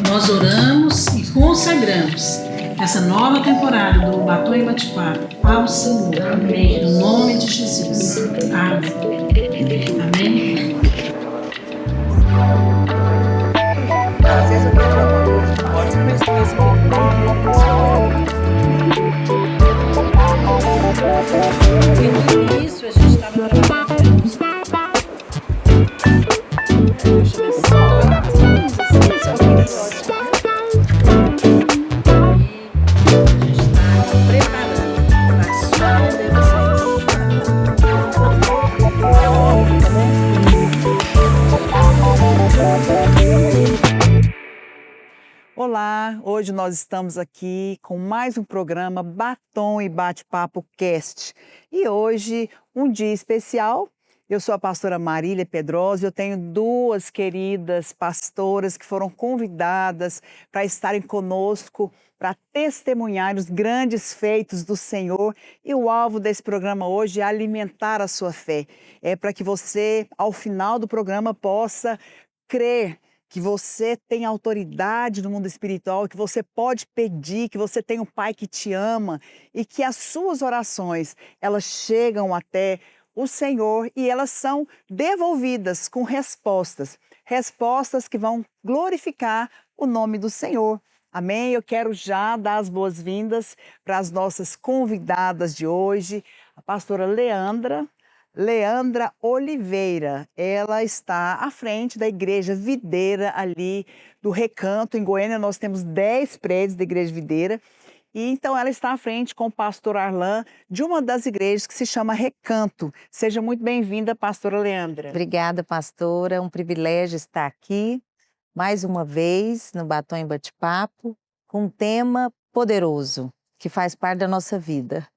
Nós oramos e consagramos essa nova temporada do Batom e Bate-Papo ao Senhor. Amém. No nome de Jesus. Amém. Amém. Às vezes eu quero falar uma coisa, pode ser mais coisa que eu no início a gente estava trabalhando. Deixa eu ver se só queria só. A gente está preparando para a surpresa de vocês. Olá, hoje nós estamos aqui com mais um programa Batom e Bate-Papo Cast. E hoje, um dia especial. Eu sou a pastora Marília Pedrosa, eu tenho duas queridas pastoras que foram convidadas para estarem conosco, para testemunhar os grandes feitos do Senhor. E o alvo desse programa hoje é alimentar a sua fé. É para que você, ao final do programa, possa crer que você tem autoridade no mundo espiritual, que você pode pedir, que você tem um Pai que te ama e que as suas orações, elas chegam até o Senhor e elas são devolvidas com respostas, respostas que vão glorificar o nome do Senhor. Amém? Eu quero já dar as boas-vindas para as nossas convidadas de hoje, a pastora Leandra Oliveira. Ela está à frente da Igreja Videira ali do Recanto, em Goiânia. Nós temos 10 prédios da Igreja Videira. E então ela está à frente com o pastor Arlan de uma das igrejas que se chama Recanto. Seja muito bem-vinda, pastora Leandra. Obrigada, pastora. É um privilégio estar aqui mais uma vez no Batom e Bate-Papo com um tema poderoso que faz parte da nossa vida.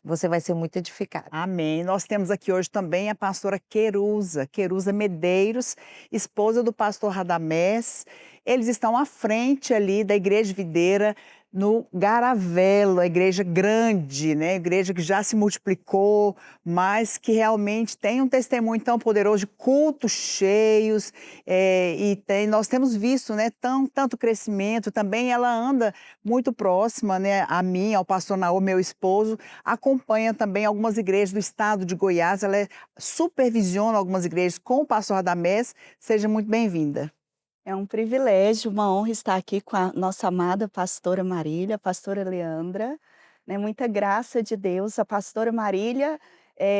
Você vai ser muito edificado. Amém. Nós temos aqui hoje também a pastora Querusa Medeiros, esposa do pastor Radamés. Eles estão à frente ali da Igreja Videira, no Garavelo, a igreja grande, né? A igreja que já se multiplicou, mas que realmente tem um testemunho tão poderoso de cultos cheios, nós temos visto, né, tanto crescimento. Também ela anda muito próxima, né, a mim, ao pastor Naô, meu esposo, acompanha também algumas igrejas do estado de Goiás, ela supervisiona algumas igrejas com o pastor Radamés. Seja muito bem-vinda. É um privilégio, uma honra estar aqui com a nossa amada pastora Marília, a pastora Leandra, né? Muita graça de Deus. A pastora Marília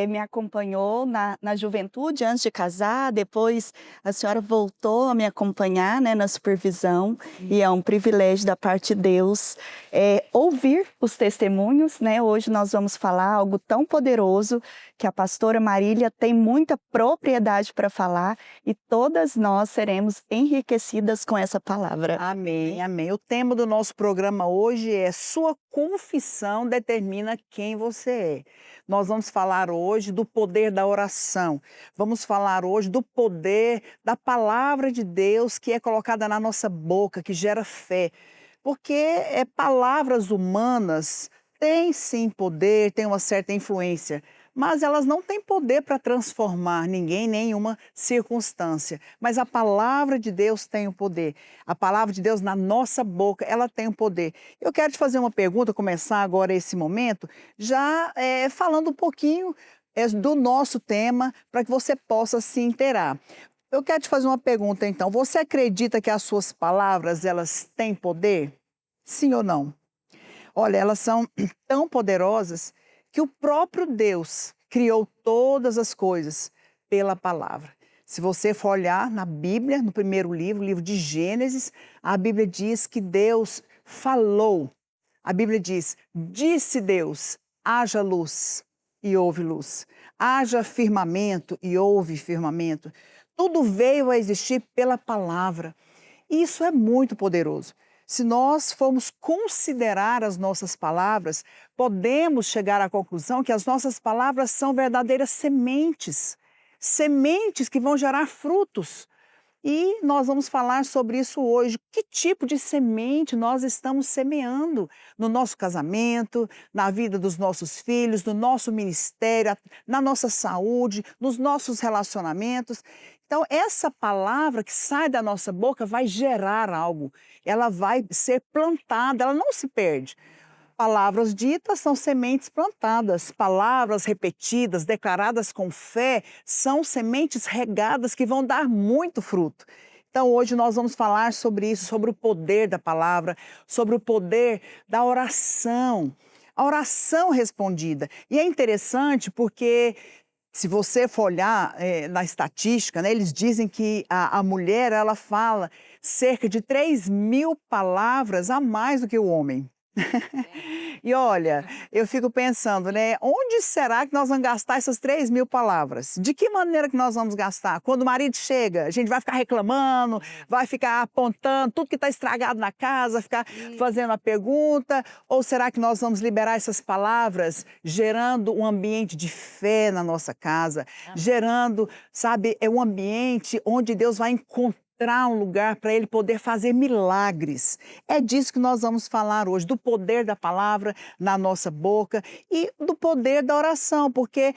me acompanhou na juventude antes de casar, depois a senhora voltou a me acompanhar, né, na supervisão, e é um privilégio da parte de Deus ouvir os testemunhos, né? Hoje nós vamos falar algo tão poderoso que a pastora Marília tem muita propriedade para falar e todas nós seremos enriquecidas com essa palavra. Amém, amém. O tema do nosso programa hoje é Sua confissão determina quem você é. Nós vamos falar hoje do poder da oração. Vamos falar hoje do poder da palavra de Deus que é colocada na nossa boca, que gera fé. Porque palavras humanas têm sim poder, têm uma certa influência, mas elas não têm poder para transformar ninguém, nenhuma circunstância. Mas a palavra de Deus tem o poder. A palavra de Deus na nossa boca, ela tem o poder. Eu quero te fazer uma pergunta, começar agora esse momento, já falando um pouquinho do nosso tema, para que você possa se inteirar. Eu quero te fazer uma pergunta, então. Você acredita que as suas palavras, elas têm poder? Sim ou não? Olha, elas são tão poderosas que o próprio Deus criou todas as coisas pela palavra. Se você for olhar na Bíblia, no primeiro livro, o livro de Gênesis, a Bíblia diz que Deus falou. A Bíblia diz, disse Deus, haja luz e houve luz. Haja firmamento e houve firmamento. Tudo veio a existir pela palavra. E isso é muito poderoso. Se nós formos considerar as nossas palavras, podemos chegar à conclusão que as nossas palavras são verdadeiras sementes, sementes que vão gerar frutos. E nós vamos falar sobre isso hoje. Que tipo de semente nós estamos semeando no nosso casamento, na vida dos nossos filhos, no nosso ministério, na nossa saúde, nos nossos relacionamentos. Então, essa palavra que sai da nossa boca vai gerar algo, ela vai ser plantada, ela não se perde. Palavras ditas são sementes plantadas, palavras repetidas, declaradas com fé, são sementes regadas que vão dar muito fruto. Então, hoje nós vamos falar sobre isso, sobre o poder da palavra, sobre o poder da oração, a oração respondida. E é interessante porque, se você for olhar na estatística, né, eles dizem que a mulher, ela fala cerca de 3.000 palavras a mais do que o homem. E olha, eu fico pensando, né? Onde será que nós vamos gastar essas 3.000 palavras? De que maneira que nós vamos gastar? Quando o marido chega, a gente vai ficar reclamando, vai ficar apontando tudo que está estragado na casa, ficar fazendo a pergunta? Ou será que nós vamos liberar essas palavras, gerando um ambiente de fé na nossa casa, gerando, sabe, um ambiente onde Deus vai encontrar um lugar para Ele poder fazer milagres. É disso que nós vamos falar hoje, do poder da palavra na nossa boca e do poder da oração, porque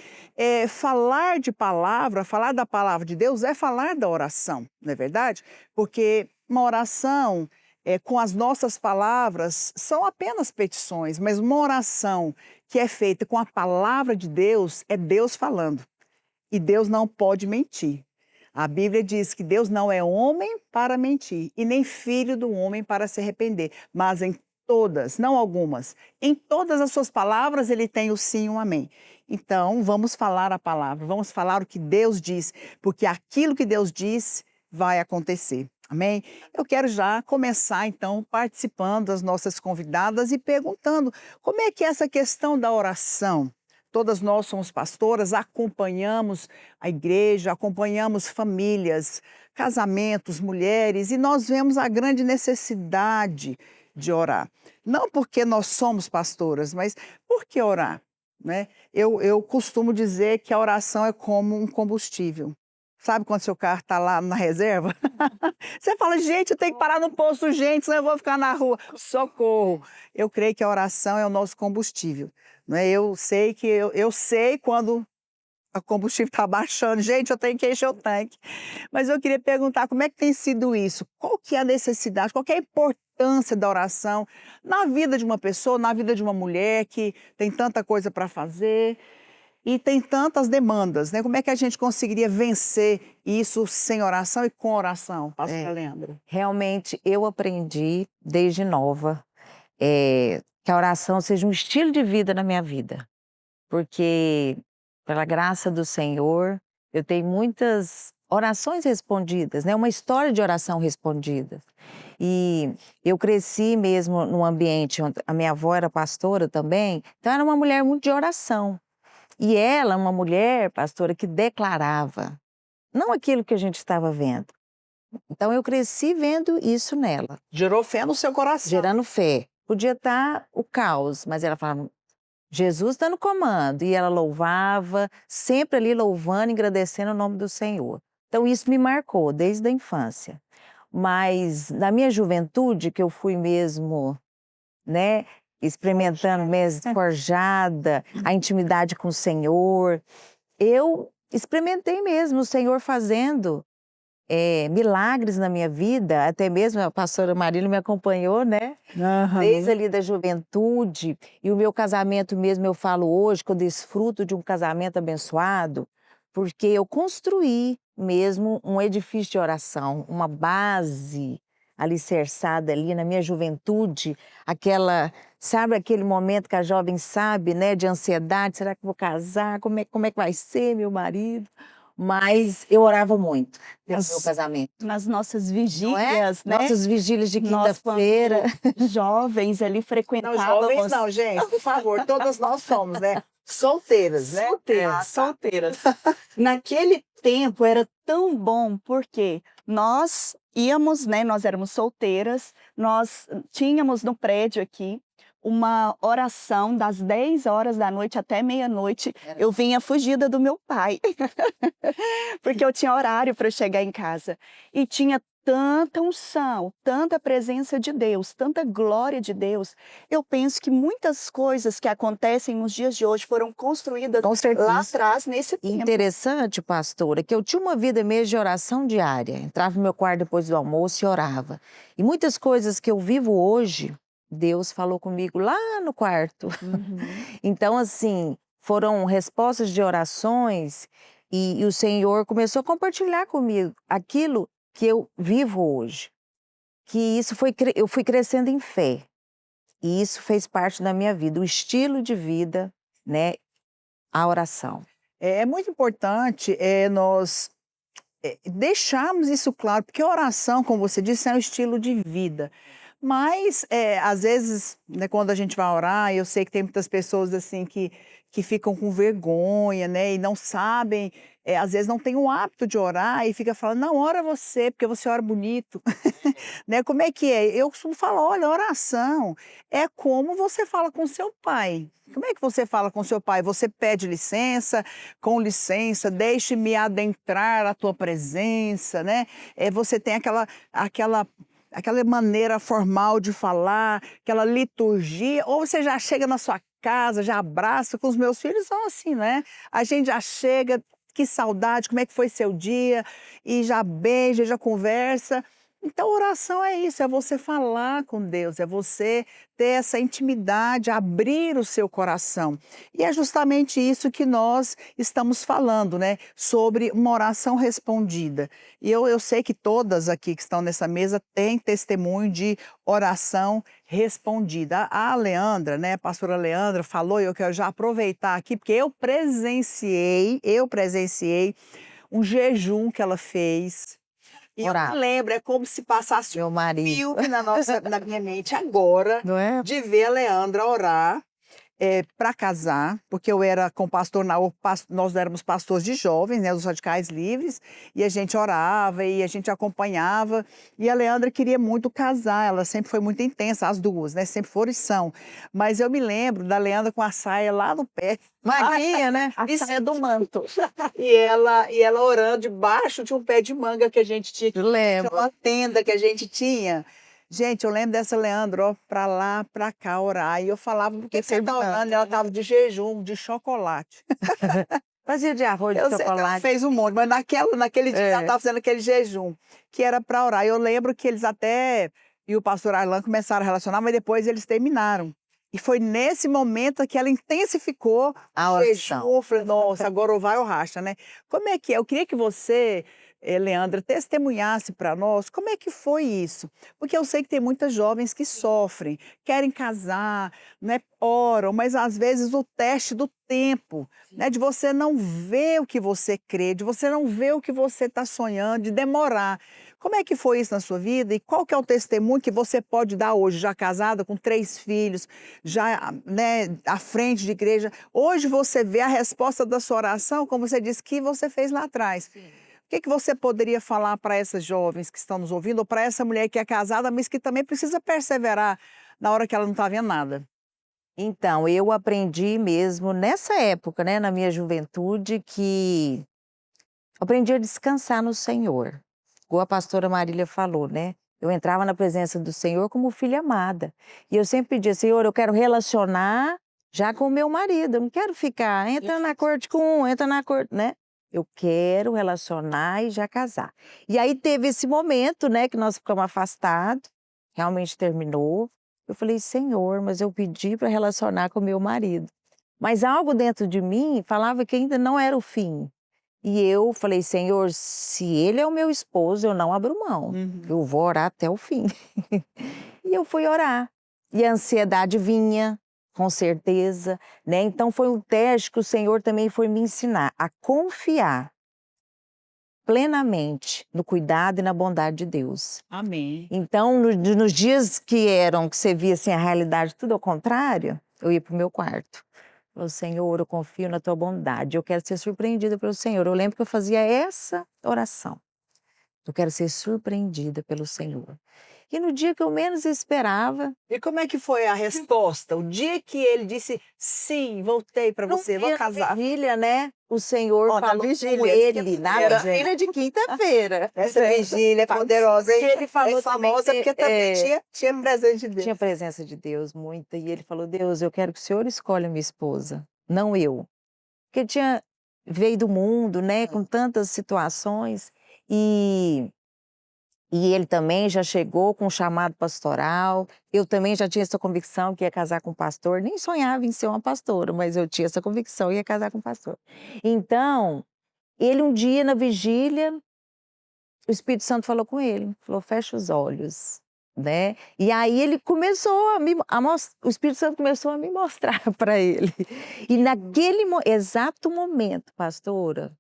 falar de palavra, falar da palavra de Deus é falar da oração, não é verdade? Porque uma oração com as nossas palavras são apenas petições, mas uma oração que é feita com a palavra de Deus é Deus falando. E Deus não pode mentir. A Bíblia diz que Deus não é homem para mentir e nem filho do homem para se arrepender, mas em todas, não algumas, em todas as suas palavras Ele tem o sim e o amém. Então, vamos falar a palavra, vamos falar o que Deus diz, porque aquilo que Deus diz vai acontecer. Amém? Eu quero já começar, então, participando das nossas convidadas e perguntando como é que é essa questão da oração. Todas nós somos pastoras, acompanhamos a igreja, acompanhamos famílias, casamentos, mulheres, e nós vemos a grande necessidade de orar. Não porque nós somos pastoras, mas por que orar? Né? Eu costumo dizer que a oração é como um combustível. Sabe quando seu carro está lá na reserva? Você fala, gente, eu tenho que parar no posto, gente, senão eu vou ficar na rua. Socorro! Eu creio que a oração é o nosso combustível. Né? Eu sei quando o combustível está baixando, gente, eu tenho que encher o tanque. Mas eu queria perguntar como é que tem sido isso? Qual que é a necessidade, qual que é a importância da oração na vida de uma pessoa, na vida de uma mulher que tem tanta coisa para fazer e tem tantas demandas, né? Como é que a gente conseguiria vencer isso sem oração e com oração, pastora Leandra? Realmente, eu aprendi desde nova que a oração seja um estilo de vida na minha vida. Porque, pela graça do Senhor, eu tenho muitas orações respondidas, né? Uma história de oração respondida. E eu cresci mesmo num ambiente onde a minha avó era pastora também, então era uma mulher muito de oração. E ela, uma mulher, pastora, que declarava, não aquilo que a gente estava vendo. Então eu cresci vendo isso nela. Gerou fé no seu coração. Gerando fé. Podia estar o caos, mas ela falava, Jesus está no comando. E ela louvava, sempre ali louvando, agradecendo o nome do Senhor. Então isso me marcou desde a infância. Mas na minha juventude, que eu fui mesmo, né, experimentando mesmo, forjada, a intimidade com o Senhor, eu experimentei mesmo o Senhor fazendo milagres na minha vida, até mesmo a pastora Marília me acompanhou, né? Desde ali da juventude, e o meu casamento mesmo, eu falo hoje que eu desfruto de um casamento abençoado, porque eu construí mesmo um edifício de oração, uma base alicerçada ali na minha juventude, sabe aquele momento que a jovem sabe, né, de ansiedade, será que vou casar, como é que vai ser meu marido? Mas eu orava muito pelo meu casamento. Nas nossas vigílias, né? Nossas vigílias de quinta-feira. Jovens ali frequentávamos. Não, jovens não, gente, por favor, todas nós somos, né? Solteiras, né? Solteiras. Naquele tempo era tão bom, porque nós íamos, né? Nós éramos solteiras, nós tínhamos no prédio aqui uma oração das 10 horas da noite até meia-noite. Eu vinha fugida do meu pai, porque eu tinha horário para chegar em casa. E tinha tanta unção, tanta presença de Deus, tanta glória de Deus. Eu penso que muitas coisas que acontecem nos dias de hoje foram construídas Com certeza. lá atrás, nesse tempo. Interessante, pastora, que eu tinha uma vida mesmo de oração diária. Entrava no meu quarto depois do almoço e orava. E muitas coisas que eu vivo hoje, Deus falou comigo lá no quarto. Então, assim, foram respostas de orações e o Senhor começou a compartilhar comigo aquilo que eu vivo hoje. Que isso eu fui crescendo em fé. E isso fez parte da minha vida, o estilo de vida, né? A oração. É muito importante nós deixarmos isso claro, porque a oração, como você disse, é um estilo de vida. Mas, às vezes, né, quando a gente vai orar, eu sei que tem muitas pessoas assim que ficam com vergonha, né, e não sabem, às vezes não tem o hábito de orar e fica falando, não, ora você, porque você ora bonito. Né? Como é que é? Eu costumo falar, olha, oração é como você fala com seu pai. Como é que você fala com seu pai? Você pede licença, com licença, deixe-me adentrar a tua presença, né? Você tem aquela maneira formal de falar, aquela liturgia, ou você já chega na sua casa, já abraça, com os meus filhos são assim, né? A gente já chega, que saudade, como é que foi seu dia, e já beija, já conversa. Então, oração é isso, é você falar com Deus, é você ter essa intimidade, abrir o seu coração. E é justamente isso que nós estamos falando, né? Sobre uma oração respondida. E eu sei que todas aqui que estão nessa mesa têm testemunho de oração respondida. A Leandra, né, a pastora Leandra falou, e eu quero já aproveitar aqui, porque eu presenciei um jejum que ela fez. E eu Orar. me lembro, é como se passasse Meu um marido. filme na minha mente agora, Não é? de ver a Leandra orar para casar, porque eu era com o pastor, nós éramos pastores de jovens, né, dos Radicais Livres, e a gente orava e a gente acompanhava, e a Leandra queria muito casar, ela sempre foi muito intensa, as duas, né, sempre foram e são, mas eu me lembro da Leandra com a saia lá no pé, Magrinha, né? A saia do manto. e ela orando debaixo de um pé de manga que a gente tinha, Eu lembro. uma tenda que a gente tinha. Gente, eu lembro dessa Leandra, ó, pra lá, pra cá, orar. E eu falava, por que você tá orando? E ela tava de jejum, de chocolate. Fazia de arroz de Eu sei que ela chocolate. fez um monte, mas naquele dia ela estava fazendo aquele jejum, que era para orar. Eu lembro que eles até, e o pastor Arlan começaram a relacionar, mas depois eles terminaram. E foi nesse momento que ela intensificou A o oração. jejum. Eu falei, nossa, agora ou vai ou racha, né? Como é que é? Eu queria que você, Leandra, testemunhasse para nós como é que foi isso. Porque eu sei que tem muitas jovens que sofrem, querem casar, né, oram, mas às vezes o teste do tempo, né, de você não ver o que você crê, de você não ver o que você está sonhando, de demorar. Como é que foi isso na sua vida e qual que é o testemunho que você pode dar hoje, já casada, com 3 filhos, já, né, à frente de igreja? Hoje você vê a resposta da sua oração, como você disse que você fez lá atrás. Sim. O que você poderia falar para essas jovens que estão nos ouvindo, ou para essa mulher que é casada, mas que também precisa perseverar na hora que ela não está vendo nada? Então, eu aprendi mesmo nessa época, né, na minha juventude, que aprendi a descansar no Senhor. Igual a pastora Marília falou, né? Eu entrava na presença do Senhor como filha amada. E eu sempre pedia, Senhor, eu quero relacionar já com o meu marido. Eu não quero ficar, entra na corte com um, entra na corte, né? Eu quero relacionar e já casar. E aí teve esse momento, né, que nós ficamos afastados, realmente terminou. Eu falei, Senhor, mas eu pedi para relacionar com o meu marido. Mas algo dentro de mim falava que ainda não era o fim. E eu falei, Senhor, se ele é o meu esposo, eu não abro mão. Eu vou orar até o fim. E eu fui orar. E a ansiedade vinha, com certeza, né? Então foi um teste que o Senhor também foi me ensinar a confiar plenamente no cuidado e na bondade de Deus. Amém. Então, nos dias que você via assim, a realidade tudo ao contrário, eu ia para o meu quarto. Falei, Senhor, eu confio na tua bondade, eu quero ser surpreendida pelo Senhor. Eu lembro que eu fazia essa oração. Eu quero ser surpreendida pelo Senhor. E no dia que eu menos esperava, E como é que foi a resposta? O dia que ele disse, sim, voltei para você, vou casar. vigília, né? O Senhor Ó, na falou com vigília, ele, na Era- vigília de quinta-feira. Essa vigília é poderosa, hein? E ele falou é famosa também porque também que, tinha presente de Deus. tinha presença de Deus muita, e ele falou: Deus, eu quero que o Senhor escolha minha esposa, não eu. Porque veio do mundo, né, com tantas situações, e ele também já chegou com um chamado pastoral. Eu também já tinha essa convicção que ia casar com um pastor. Nem sonhava em ser uma pastora, mas eu tinha essa convicção que ia casar com um pastor. Então, ele um dia na vigília, o Espírito Santo falou com ele, falou: fecha os olhos, né? E aí ele começou o Espírito Santo começou a me mostrar para ele. E naquele exato momento, pastora,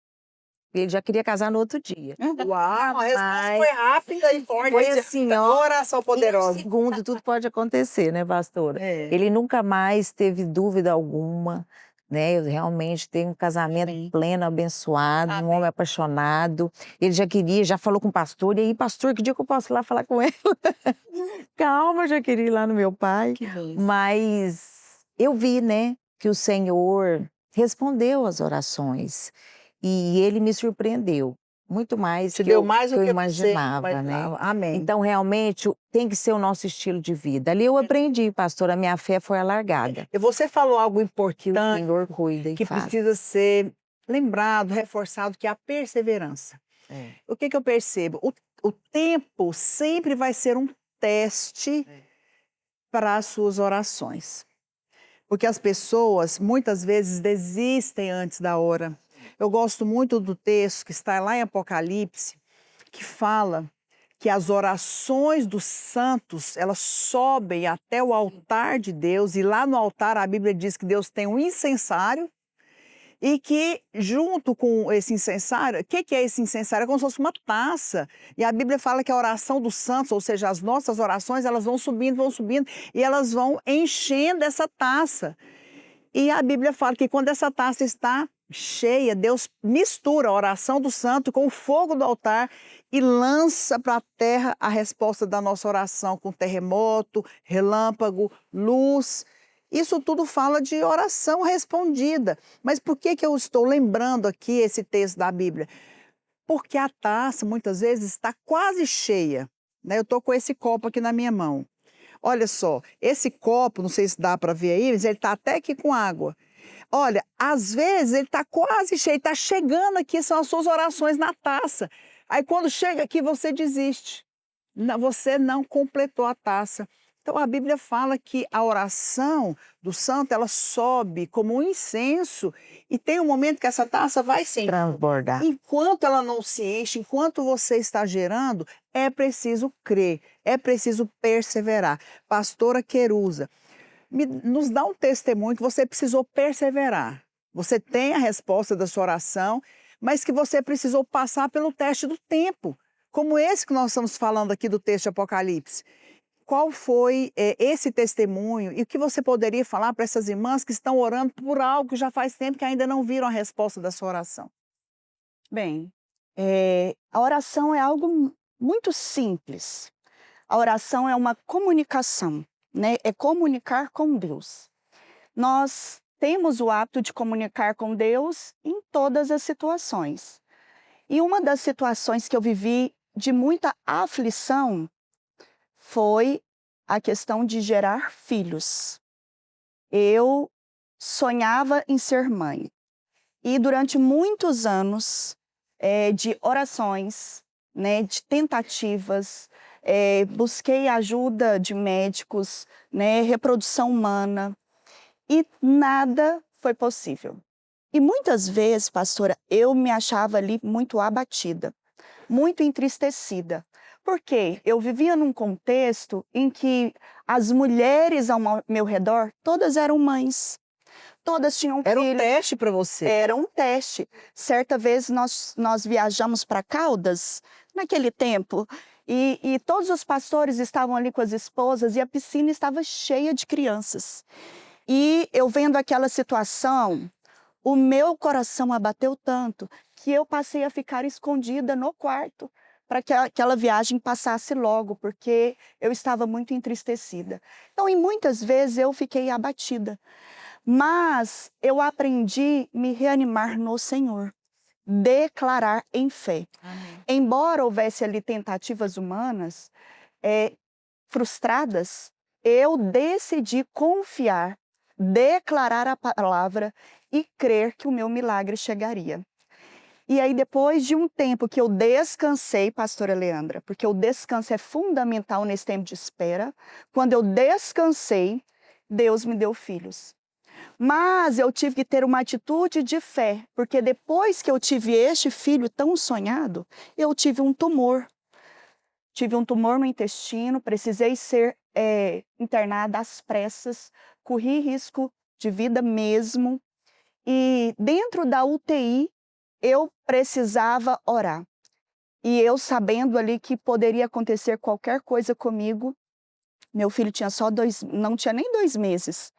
ele já queria casar no outro dia. Uau, a resposta Mas foi rápida e forte. foi assim, ó, Oração em um poderosa. segundo tudo pode acontecer, né, pastora? É. Ele nunca mais teve dúvida alguma, né? Eu realmente tenho um casamento Amém. pleno, abençoado, um Amém. homem apaixonado. Ele já falou com o pastor, e aí, pastor, que dia que eu posso ir lá falar com ele? Calma, eu já queria ir lá no meu pai. Que bom. Mas eu vi, né, que o Senhor respondeu às orações. E ele me surpreendeu, muito mais Te que deu mais do eu que imaginava, você né? imaginava. Amém. Então, realmente, tem que ser o nosso estilo de vida. Ali eu aprendi, pastor, a minha fé foi alargada. E você falou algo Que o importante Senhor cuida e que faz. precisa ser lembrado, reforçado, que é a perseverança. É. O que eu percebo? O tempo sempre vai ser um teste para as suas orações. Porque as pessoas, muitas vezes, desistem antes da hora. Eu gosto muito do texto que está lá em Apocalipse, que fala que as orações dos santos, elas sobem até o altar de Deus, e lá no altar a Bíblia diz que Deus tem um incensário, e que junto com esse incensário, o que é esse incensário? É como se fosse uma taça. E a Bíblia fala que a oração dos santos, ou seja, as nossas orações, elas vão subindo, e elas vão enchendo essa taça. E a Bíblia fala que quando essa taça está cheia, Deus mistura a oração do santo com o fogo do altar e lança para a terra a resposta da nossa oração, com terremoto, relâmpago, luz. Isso tudo fala de oração respondida. Mas por que eu estou lembrando aqui esse texto da Bíblia? Porque a taça, muitas vezes, está quase cheia, né? Eu estou com esse copo aqui na minha mão. Olha só, esse copo, não sei se dá para ver aí, mas ele está até aqui com água. Olha, às vezes ele está quase cheio, está chegando aqui, são as suas orações na taça. Aí quando chega aqui você desiste, você não completou a taça. Então a Bíblia fala que a oração do santo, ela sobe como um incenso e tem um momento que essa taça vai se encher. Transbordar. Enquanto ela não se enche, enquanto você está gerando, é preciso crer, é preciso perseverar. Pastora Querusa, nos dá um testemunho que você precisou perseverar. Você tem a resposta da sua oração, mas que você precisou passar pelo teste do tempo, como esse que nós estamos falando aqui do texto de Apocalipse. Qual foi esse testemunho e o que você poderia falar para essas irmãs que estão orando por algo que já faz tempo que ainda não viram a resposta da sua oração? Bem, a oração é algo muito simples. A oração é uma comunicação, né? É comunicar com Deus. Nós temos o hábito de comunicar com Deus em todas as situações. E uma das situações que eu vivi de muita aflição foi a questão de gerar filhos. Eu sonhava em ser mãe. E durante muitos anos de orações, né, de tentativas, busquei ajuda de médicos, né, reprodução humana, e nada foi possível. E muitas vezes, pastora, eu me achava ali muito abatida, muito entristecida. Porque eu vivia num contexto em que as mulheres ao meu redor, todas eram mães. Todas tinham Era um filhos. teste para você. Era um teste. Certa vez nós viajamos para Caldas, naquele tempo, e todos os pastores estavam ali com as esposas e a piscina estava cheia de crianças. E eu vendo aquela situação, o meu coração abateu tanto que eu passei a ficar escondida no quarto para que aquela viagem passasse logo, porque eu estava muito entristecida. Então, e muitas vezes eu fiquei abatida, mas eu aprendi a me reanimar no Senhor, declarar em fé. Amém. Embora houvesse ali tentativas humanas, frustradas, eu decidi confiar, declarar a palavra e crer que o meu milagre chegaria. E aí, depois de um tempo que eu descansei, pastora Leandra, porque o descanso é fundamental nesse tempo de espera, quando eu descansei, Deus me deu filhos. Mas eu tive que ter uma atitude de fé, porque depois que eu tive este filho tão sonhado, eu tive um tumor. Tive um tumor no intestino, precisei ser internada às pressas, corri risco de vida mesmo. E dentro da UTI, eu precisava orar. E eu sabendo ali que poderia acontecer qualquer coisa comigo, meu filho tinha não tinha nem 2 meses.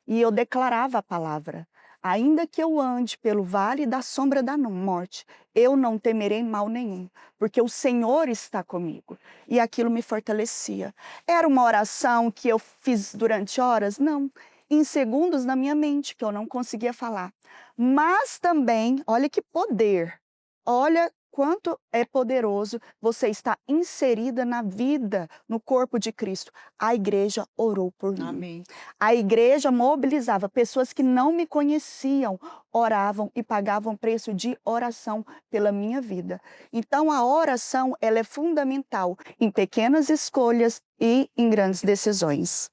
E eu declarava a palavra: ainda que eu ande pelo vale da sombra da morte, eu não temerei mal nenhum, porque o Senhor está comigo. E aquilo me fortalecia. Era uma oração que eu fiz durante horas? Não. Em segundos na minha mente, que eu não conseguia falar. Mas também, olha que poder, olha quanto é poderoso você estar inserida na vida, no corpo de Cristo. A igreja orou por mim. Amém. A igreja mobilizava pessoas que não me conheciam, oravam e pagavam preço de oração pela minha vida. Então a oração, ela é fundamental em pequenas escolhas e em grandes decisões.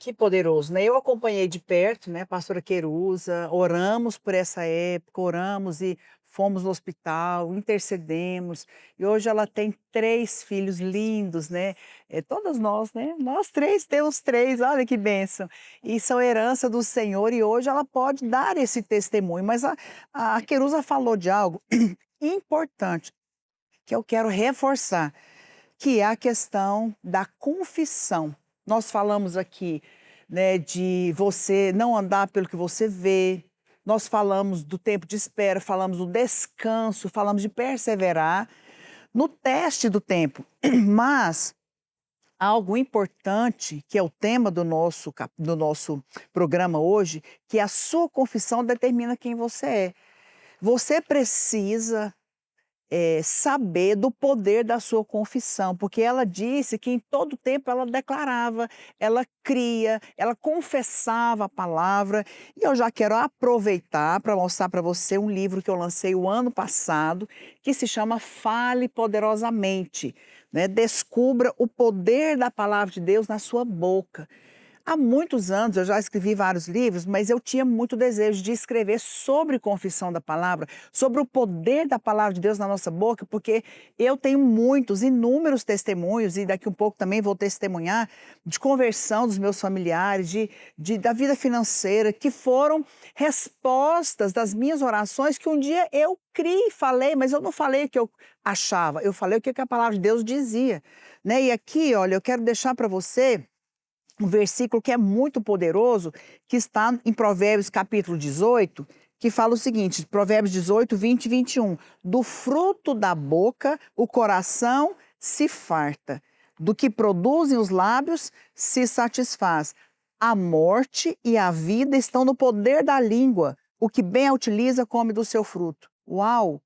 Que poderoso, né? Eu acompanhei de perto, né, a pastora Querusa, oramos por essa época, oramos e fomos no hospital, intercedemos, e hoje ela tem 3 filhos lindos, né? Todas nós, né? Nós 3 temos 3, olha que bênção. E são herança do Senhor, e hoje ela pode dar esse testemunho. Mas a Querusa falou de algo importante, que eu quero reforçar, que é a questão da confissão. Nós falamos aqui, né, de você não andar pelo que você vê, nós falamos do tempo de espera, falamos do descanso, falamos de perseverar no teste do tempo. Mas algo importante, que é o tema do nosso programa hoje, que a sua confissão determina quem você é. Você precisa saber do poder da sua confissão, porque ela disse que em todo tempo ela declarava, ela cria, ela confessava a palavra. E eu já quero aproveitar para mostrar para você um livro que eu lancei o ano passado, que se chama Fale Poderosamente, né? Descubra o poder da palavra de Deus na sua boca. Há muitos anos eu já escrevi vários livros, mas eu tinha muito desejo de escrever sobre confissão da palavra, sobre o poder da palavra de Deus na nossa boca, porque eu tenho inúmeros testemunhos, e daqui um pouco também vou testemunhar, de conversão dos meus familiares, da vida financeira, que foram respostas das minhas orações que um dia eu criei e falei, mas eu não falei o que eu achava, eu falei o que a palavra de Deus dizia, né? E aqui, olha, eu quero deixar para você um versículo que é muito poderoso, que está em Provérbios capítulo 18, que fala o seguinte, Provérbios 18, 20 e 21. Do fruto da boca o coração se farta, do que produzem os lábios se satisfaz. A morte e a vida estão no poder da língua, o que bem a utiliza come do seu fruto. Uau!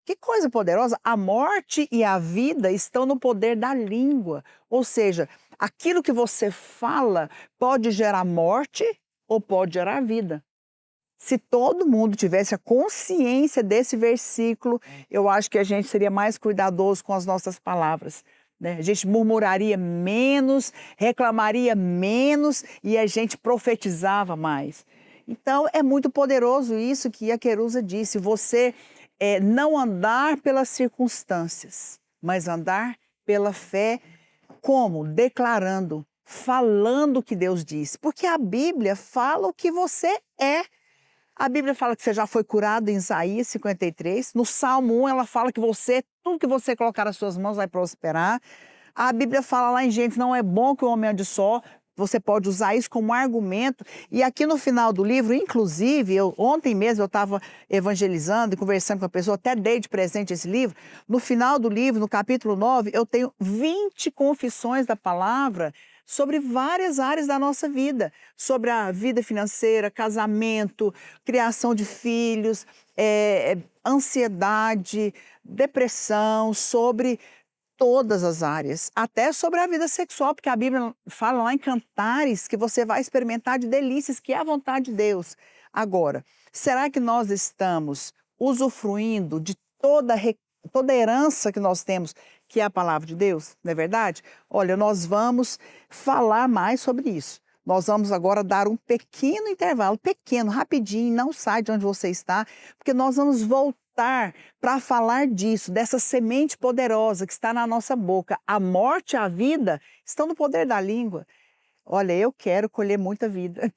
Que coisa poderosa! A morte e a vida estão no poder da língua, ou seja, aquilo que você fala pode gerar morte ou pode gerar vida. Se todo mundo tivesse a consciência desse versículo, eu acho que a gente seria mais cuidadoso com as nossas palavras, né? A gente murmuraria menos, reclamaria menos e a gente profetizava mais. Então, é muito poderoso isso que a Querusa disse, você não andar pelas circunstâncias, mas andar pela fé. Como? Declarando, falando o que Deus diz. Porque a Bíblia fala o que você é. A Bíblia fala que você já foi curado em Isaías 53. No Salmo 1 ela fala que tudo que você colocar nas suas mãos vai prosperar. A Bíblia fala lá em Gênesis, não é bom que o homem ande só, você pode usar isso como argumento. E aqui no final do livro, inclusive, ontem mesmo eu estava evangelizando e conversando com a pessoa, até dei de presente esse livro. No final do livro, no capítulo 9, eu tenho 20 confissões da palavra sobre várias áreas da nossa vida, sobre a vida financeira, casamento, criação de filhos, ansiedade, depressão, sobre todas as áreas, até sobre a vida sexual, porque a Bíblia fala lá em Cantares que você vai experimentar de delícias, que é a vontade de Deus. Agora, será que nós estamos usufruindo de toda a herança que nós temos, que é a palavra de Deus? Não é verdade? Olha, nós vamos falar mais sobre isso. Nós vamos agora dar um pequeno intervalo, pequeno, rapidinho, não sai de onde você está, porque nós vamos voltar para falar disso, dessa semente poderosa que está na nossa boca. A morte e a vida estão no poder da língua. Olha, eu quero colher muita vida.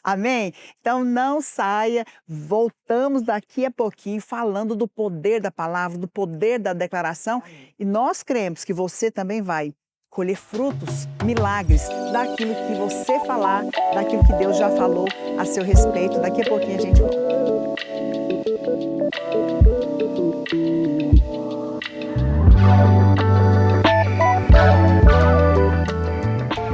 Amém? Então não saia, voltamos daqui a pouquinho falando do poder da palavra, do poder da declaração. E nós cremos que você também vai colher frutos, milagres, daquilo que você falar, daquilo que Deus já falou a seu respeito. Daqui a pouquinho a gente volta.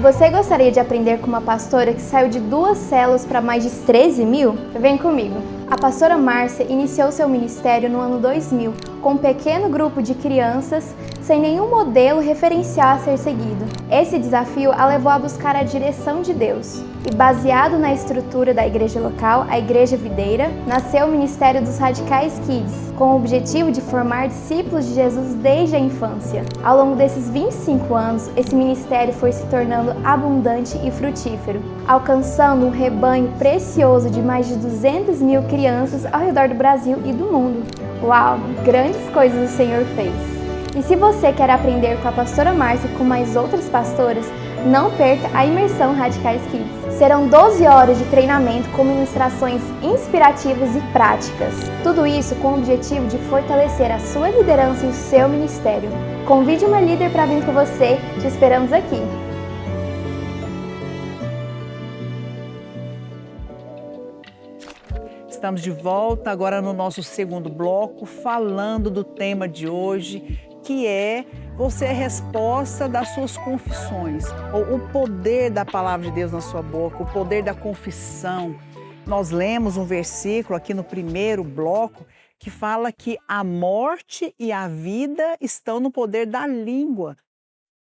Você gostaria de aprender com uma pastora que saiu de 2 células para mais de 13.000? Vem comigo! A pastora Márcia iniciou seu ministério no ano 2000, com um pequeno grupo de crianças, sem nenhum modelo referencial a ser seguido. Esse desafio a levou a buscar a direção de Deus. E baseado na estrutura da igreja local, a Igreja Videira, nasceu o Ministério dos Radicais Kids, com o objetivo de formar discípulos de Jesus desde a infância. Ao longo desses 25 anos, esse ministério foi se tornando abundante e frutífero, alcançando um rebanho precioso de mais de 200.000 crianças ao redor do Brasil e do mundo. Uau! Grandes coisas o Senhor fez! E se você quer aprender com a pastora Márcia e com mais outras pastoras, não perca a imersão Radicais Kids. Serão 12 horas de treinamento com ministrações inspirativas e práticas. Tudo isso com o objetivo de fortalecer a sua liderança e o seu ministério. Convide uma líder para vir com você. Te esperamos aqui. Estamos de volta agora no nosso segundo bloco, falando do tema de hoje, que é você é resposta das suas confissões, ou o poder da palavra de Deus na sua boca, o poder da confissão. Nós lemos um versículo aqui no primeiro bloco que fala que a morte e a vida estão no poder da língua.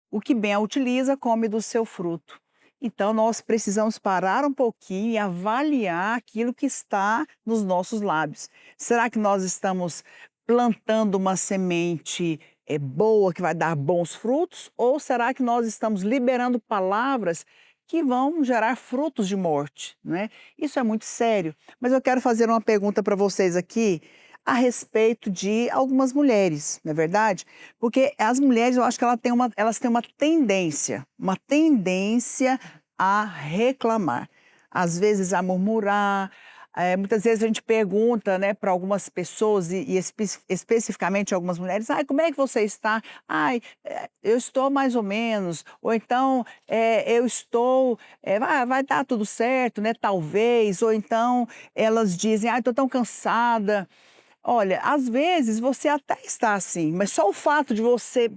O que bem a utiliza, come do seu fruto. Então, nós precisamos parar um pouquinho e avaliar aquilo que está nos nossos lábios. Será que nós estamos plantando uma semente boa, que vai dar bons frutos? Ou será que nós estamos liberando palavras que vão gerar frutos de morte, né? Isso é muito sério. Mas eu quero fazer uma pergunta para vocês aqui a respeito de algumas mulheres, não é verdade? Porque as mulheres, eu acho que elas têm uma tendência a reclamar, às vezes a murmurar. Muitas vezes a gente pergunta, né, para algumas pessoas, e especificamente algumas mulheres, como é que você está? Eu estou mais ou menos, ou então eu estou, vai dar tudo certo, né, talvez, ou então elas dizem, estou tão cansada. Olha, às vezes você até está assim, mas só o fato de você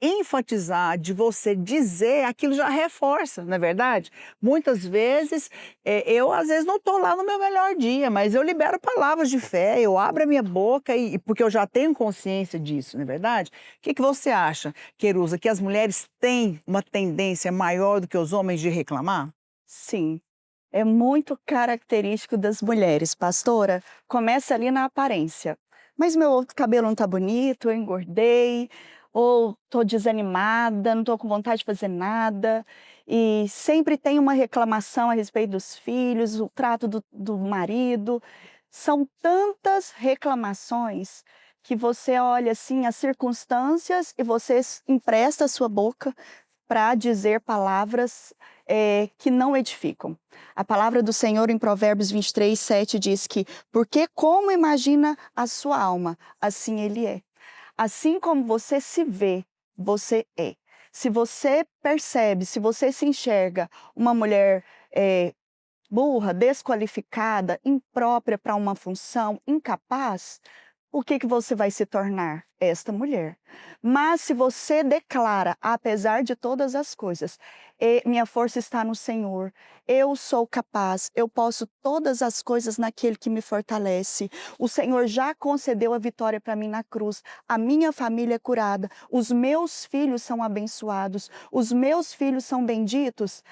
enfatizar, de você dizer, aquilo já reforça, não é verdade? Muitas vezes, eu às vezes não estou lá no meu melhor dia, mas eu libero palavras de fé, eu abro a minha boca, porque eu já tenho consciência disso, não é verdade? O que você acha, Querusa, que as mulheres têm uma tendência maior do que os homens de reclamar? Sim, é muito característico das mulheres, pastora. Começa ali na aparência. Mas meu cabelo não está bonito, eu engordei, ou estou desanimada, não estou com vontade de fazer nada. E sempre tem uma reclamação a respeito dos filhos, o trato do marido. São tantas reclamações que você olha assim as circunstâncias e você empresta a sua boca para dizer palavras que não edificam. A palavra do Senhor em Provérbios 23:7 diz que, porque como imagina a sua alma, assim ele é. Assim como você se vê, você é. Se você percebe, se você se enxerga uma mulher burra, desqualificada, imprópria para uma função, incapaz, o que você vai se tornar? Esta mulher. Mas se você declara, apesar de todas as coisas, minha força está no Senhor, eu sou capaz, eu posso todas as coisas naquele que me fortalece, o Senhor já concedeu a vitória para mim na cruz, a minha família é curada, os meus filhos são abençoados, os meus filhos são benditos,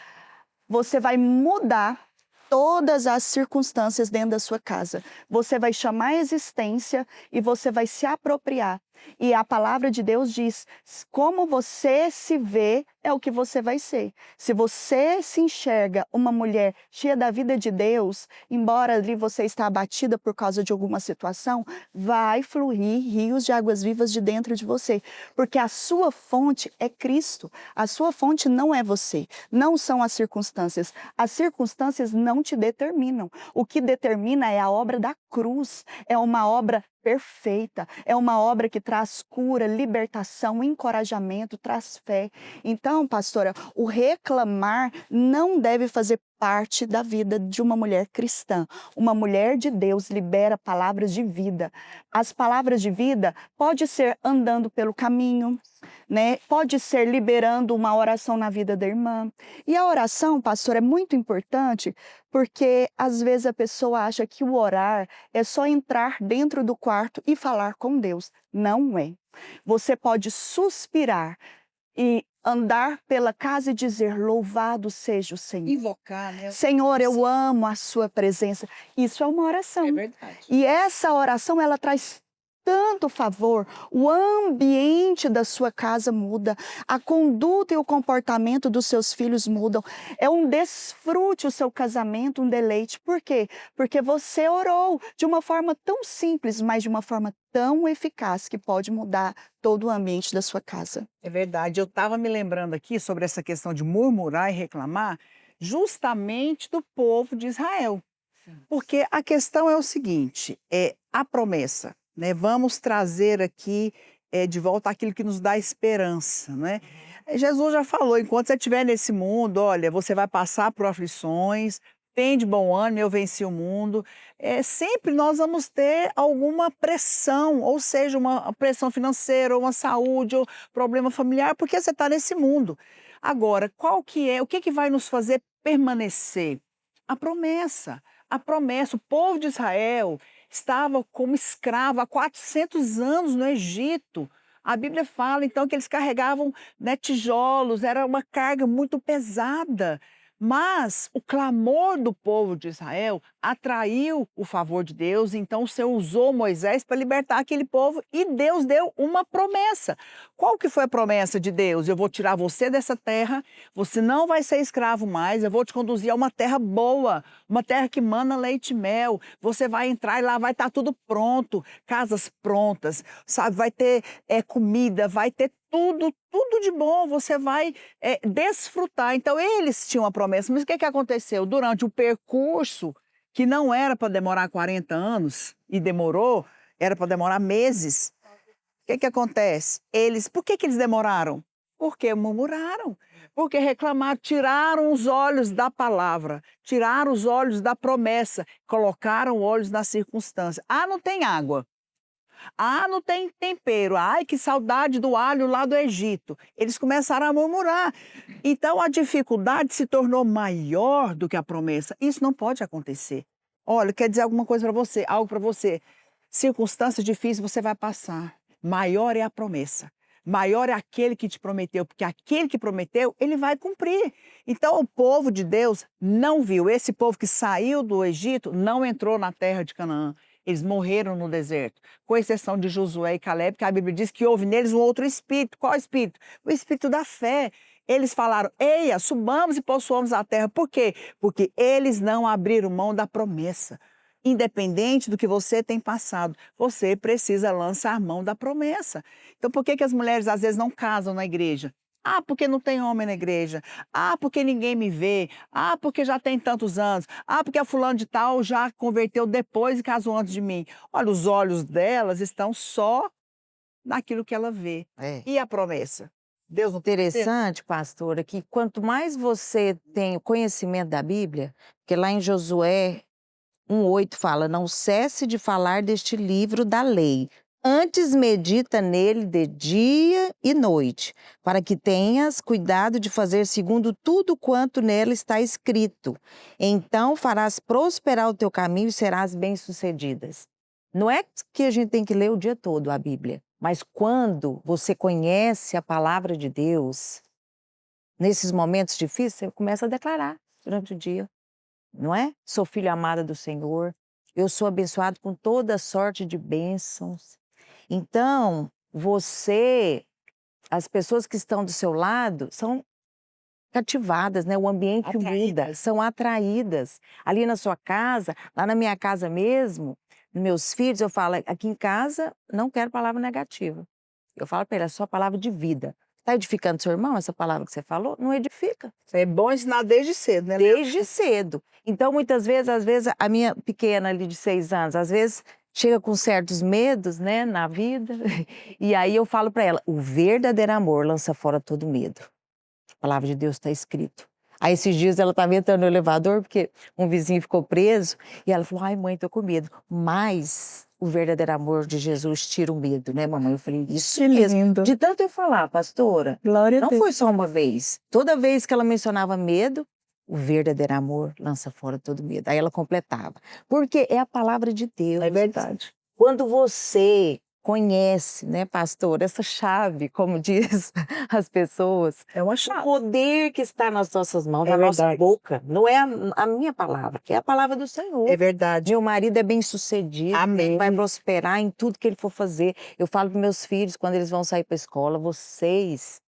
você vai mudar todas as circunstâncias dentro da sua casa. Você vai chamar a existência e você vai se apropriar. E a palavra de Deus diz, como você se vê é o que você vai ser. Se você se enxerga uma mulher cheia da vida de Deus, embora ali você está abatida por causa de alguma situação, vai fluir rios de águas vivas de dentro de você. Porque a sua fonte é Cristo. A sua fonte não é você. Não são as circunstâncias. As circunstâncias não te determinam. O que determina é a obra da cruz. É uma obra perfeita, é uma obra que traz cura, libertação, encorajamento, traz fé. Então, pastora, o reclamar não deve fazer parte da vida de uma mulher cristã. Uma mulher de Deus libera palavras de vida. As palavras de vida pode ser andando pelo caminho, né? Pode ser liberando uma oração na vida da irmã. E a oração, pastor, é muito importante porque às vezes a pessoa acha que o orar é só entrar dentro do quarto e falar com Deus. Não é. Você pode suspirar e andar pela casa e dizer, louvado seja o Senhor. Invocar, né? Senhor, eu amo a sua presença. Isso é uma oração. É verdade. E essa oração, ela traz tanto favor, o ambiente da sua casa muda, a conduta e o comportamento dos seus filhos mudam, é um desfrute o seu casamento, um deleite. Por quê? Porque você orou de uma forma tão simples, mas de uma forma tão eficaz que pode mudar todo o ambiente da sua casa. É verdade. Eu estava me lembrando aqui sobre essa questão de murmurar e reclamar, justamente do povo de Israel. Porque a questão é o seguinte, é a promessa, né? Vamos trazer aqui de volta aquilo que nos dá esperança, né? Jesus já falou, enquanto você estiver nesse mundo, olha, você vai passar por aflições, tem de bom ânimo, eu venci o mundo. Sempre nós vamos ter alguma pressão, ou seja, uma pressão financeira, ou uma saúde, ou problema familiar, porque você está nesse mundo. Agora, o que vai nos fazer permanecer? A promessa. A promessa, o povo de Israel estava como escravo há 400 anos no Egito. A Bíblia fala, então, que eles carregavam, né, tijolos, era uma carga muito pesada. Mas o clamor do povo de Israel atraiu o favor de Deus, então o Senhor usou Moisés para libertar aquele povo e Deus deu uma promessa. Qual que foi a promessa de Deus? Eu vou tirar você dessa terra, você não vai ser escravo mais, eu vou te conduzir a uma terra boa, uma terra que mana leite e mel. Você vai entrar e lá vai estar tudo pronto, casas prontas, sabe? Vai ter comida, vai ter tudo de bom, você vai desfrutar. Então, eles tinham a promessa, mas o que aconteceu? Durante o percurso, que não era para demorar 40 anos, e demorou, era para demorar meses, o que acontece? Por que eles demoraram? Porque murmuraram, porque reclamaram, tiraram os olhos da palavra, tiraram os olhos da promessa, colocaram olhos na circunstância. Ah, não tem água. Ah, não tem tempero. Ai, que saudade do alho lá do Egito. Eles começaram a murmurar. Então, a dificuldade se tornou maior do que a promessa. Isso não pode acontecer. Olha, quer dizer alguma coisa para você, algo para você. Circunstâncias difíceis você vai passar. Maior é a promessa. Maior é aquele que te prometeu, porque aquele que prometeu, ele vai cumprir. Então, o povo de Deus não viu. Esse povo que saiu do Egito não entrou na terra de Canaã. Eles morreram no deserto, com exceção de Josué e Caleb, que a Bíblia diz que houve neles um outro espírito. Qual espírito? O espírito da fé. Eles falaram, eia, subamos e possuamos a terra. Por quê? Porque eles não abriram mão da promessa. Independente do que você tem passado, você precisa lançar mão da promessa. Então, por que as mulheres às vezes não casam na igreja? Ah, porque não tem homem na igreja. Ah, porque ninguém me vê. Ah, porque já tem tantos anos. Ah, porque a fulano de tal já converteu depois e casou antes de mim. Olha, os olhos delas estão só naquilo que ela vê. E a promessa? Deus não tem poder? Interessante, pastora, que quanto mais você tem o conhecimento da Bíblia, porque lá em Josué 1:8 fala: não cesse de falar deste livro da lei, antes medita nele de dia e noite, para que tenhas cuidado de fazer segundo tudo quanto nele está escrito. Então farás prosperar o teu caminho e serás bem-sucedidas. Não é que a gente tem que ler o dia todo a Bíblia, mas quando você conhece a palavra de Deus, nesses momentos difíceis, você começa a declarar durante o dia. Não é? Sou filha amada do Senhor, eu sou abençoado com toda sorte de bênçãos. Então, as pessoas que estão do seu lado são cativadas, né? O ambiente muda, são atraídas. Ali na sua casa, lá na minha casa mesmo, meus filhos, eu falo, aqui em casa não quero palavra negativa. Eu falo para ele, é só palavra de vida. Está edificando seu irmão, essa palavra que você falou? Não edifica. É bom ensinar desde cedo, né? Desde cedo. Então, muitas vezes, às vezes, a minha pequena ali de 6 anos, às vezes, chega com certos medos, né, na vida. E aí eu falo para ela, o verdadeiro amor lança fora todo medo. A palavra de Deus está escrito. Aí esses dias ela estava entrando no elevador, porque um vizinho ficou preso, e ela falou, ai mãe, tô com medo. Mas o verdadeiro amor de Jesus tira o medo, né, mamãe? Eu falei, isso mesmo. De tanto eu falar, pastora, Glória a não Deus. foi só uma vez. Toda vez que ela mencionava medo, o verdadeiro amor lança fora todo medo. Aí ela completava. Porque é a palavra de Deus. É verdade. Quando você conhece, né, pastor, essa chave, como diz as pessoas, É uma o chave. poder que está nas nossas mãos, É na nossa verdade. boca, não é a minha palavra, que é a palavra do Senhor. É verdade. Meu marido é bem-sucedido, Amém. vai prosperar em tudo que ele for fazer. Eu falo para meus filhos, quando eles vão sair para a escola, vocês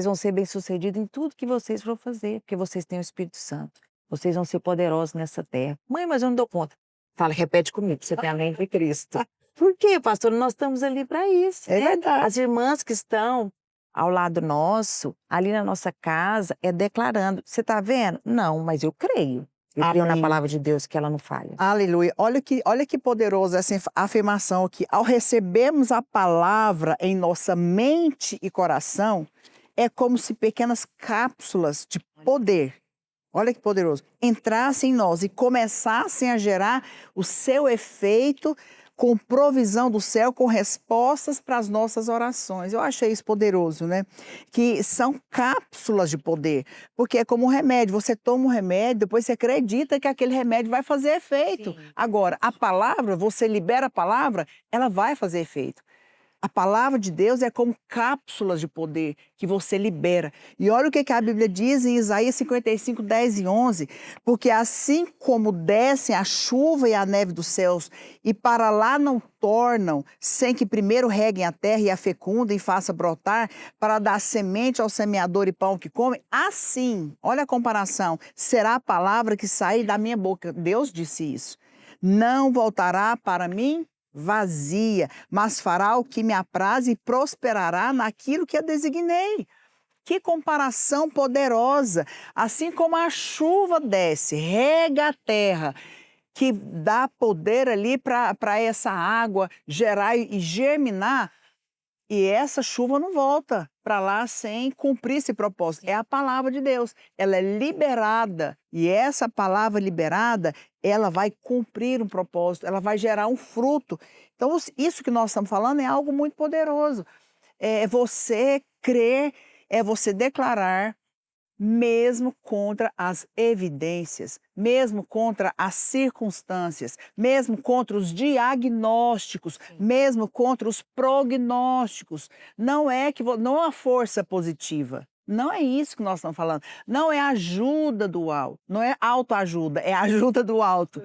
vão ser bem-sucedidos em tudo que vocês vão fazer, porque vocês têm o Espírito Santo. Vocês vão ser poderosos nessa terra. Mãe, mas eu não dou conta. Fala, repete comigo, você tem a mente de Cristo. Por quê, pastor? Nós estamos ali para isso. É né? verdade. As irmãs que estão ao lado nosso, ali na nossa casa, é declarando. Você está vendo? Não, mas eu creio. Eu creio na Amém. palavra de Deus que ela não falha. Aleluia. Olha que poderoso essa afirmação aqui. Ao recebermos a palavra em nossa mente e coração, é como se pequenas cápsulas de poder, olha que poderoso, entrassem em nós e começassem a gerar o seu efeito com provisão do céu, com respostas para as nossas orações. Eu achei isso poderoso, né? Que são cápsulas de poder, porque é como um remédio. Você toma um remédio, depois você acredita que aquele remédio vai fazer efeito. Sim. Agora, a palavra, você libera a palavra, ela vai fazer efeito. A palavra de Deus é como cápsulas de poder que você libera. E olha o que a Bíblia diz em Isaías 55, 10 e 11. Porque assim como descem a chuva e a neve dos céus e para lá não tornam, sem que primeiro reguem a terra e a fecundem e façam brotar, para dar semente ao semeador e pão que come, assim, olha a comparação, será a palavra que sair da minha boca. Deus disse isso. Não voltará para mim vazia, mas fará o que me apraz e prosperará naquilo que a designei. Que comparação poderosa! Assim como a chuva desce, rega a terra, que dá poder ali para essa água gerar e germinar, e essa chuva não volta para lá sem cumprir esse propósito. É a palavra de Deus. Ela é liberada. E essa palavra liberada, ela vai cumprir um propósito, ela vai gerar um fruto. Então, isso que nós estamos falando é algo muito poderoso. É você crer, é você declarar, mesmo contra as evidências, mesmo contra as circunstâncias, mesmo contra os diagnósticos, mesmo contra os prognósticos. Não é a força positiva. Não é isso que nós estamos falando. Não é ajuda do alto, não é autoajuda, é ajuda do alto.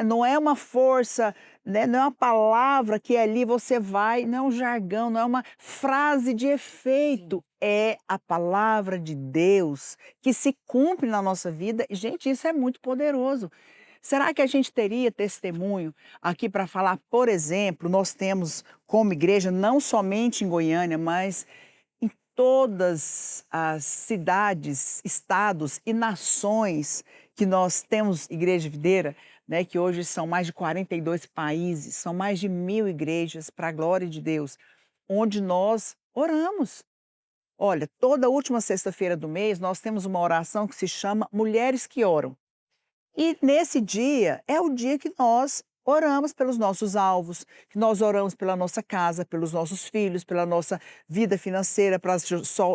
Não é uma força, né? Não é uma palavra que ali você vai, não é um jargão, não é uma frase de efeito. É a palavra de Deus que se cumpre na nossa vida. E, gente, isso é muito poderoso. Será que a gente teria testemunho aqui para falar, por exemplo, nós temos como igreja, não somente em Goiânia, mas em todas as cidades, estados e nações que nós temos igreja videira, né, que hoje são mais de 42 países, são mais de 1.000 igrejas, para a glória de Deus, onde Oramos. Olha, toda última sexta-feira do mês nós temos uma oração que se chama Mulheres que Oram. E nesse dia é o dia que nós oramos pelos nossos alvos, que nós oramos pela nossa casa, pelos nossos filhos, pela nossa vida financeira, para as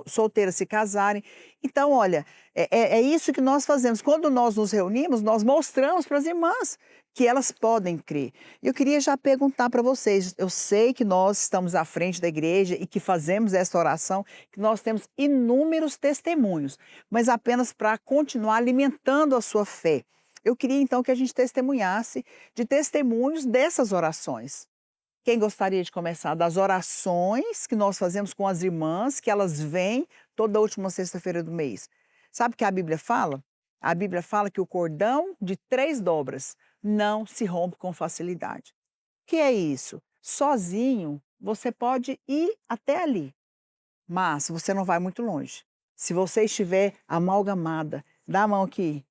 solteiras se casarem. Então, olha, é isso que nós fazemos. Quando nós nos reunimos, nós mostramos para as irmãs que elas podem crer. Eu queria já perguntar para vocês, eu sei que nós estamos à frente da igreja e que fazemos essa oração, que nós temos inúmeros testemunhos, mas apenas para continuar alimentando a sua fé. Eu queria então que a gente testemunhasse de testemunhos dessas orações. Quem gostaria de começar? Das orações que nós fazemos com as irmãs, que elas vêm toda última sexta-feira do mês. Sabe o que a Bíblia fala? A Bíblia fala que o cordão de 3 dobras não se rompe com facilidade. O que é isso? Sozinho, você pode ir até ali, mas você não vai muito longe. Se você estiver amalgamada, dá a mão aqui,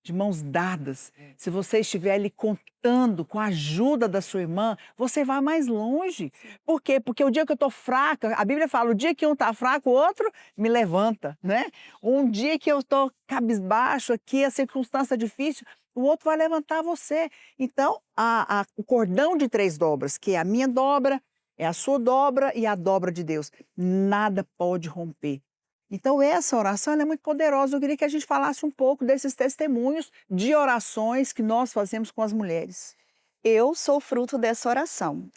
de mãos dadas, se você estiver ali contando com a ajuda da sua irmã, você vai mais longe. Por quê? Porque o dia que eu estou fraca, a Bíblia fala, o dia que um está fraco, o outro me levanta, né? Um dia que eu estou cabisbaixo aqui, a circunstância difícil, o outro vai levantar você. Então, o cordão de 3 dobras, que é a minha dobra, é a sua dobra e a dobra de Deus, nada pode romper. Então, essa oração ela é muito poderosa. Eu queria que a gente falasse um pouco desses testemunhos de orações que nós fazemos com as mulheres. Eu sou fruto dessa oração.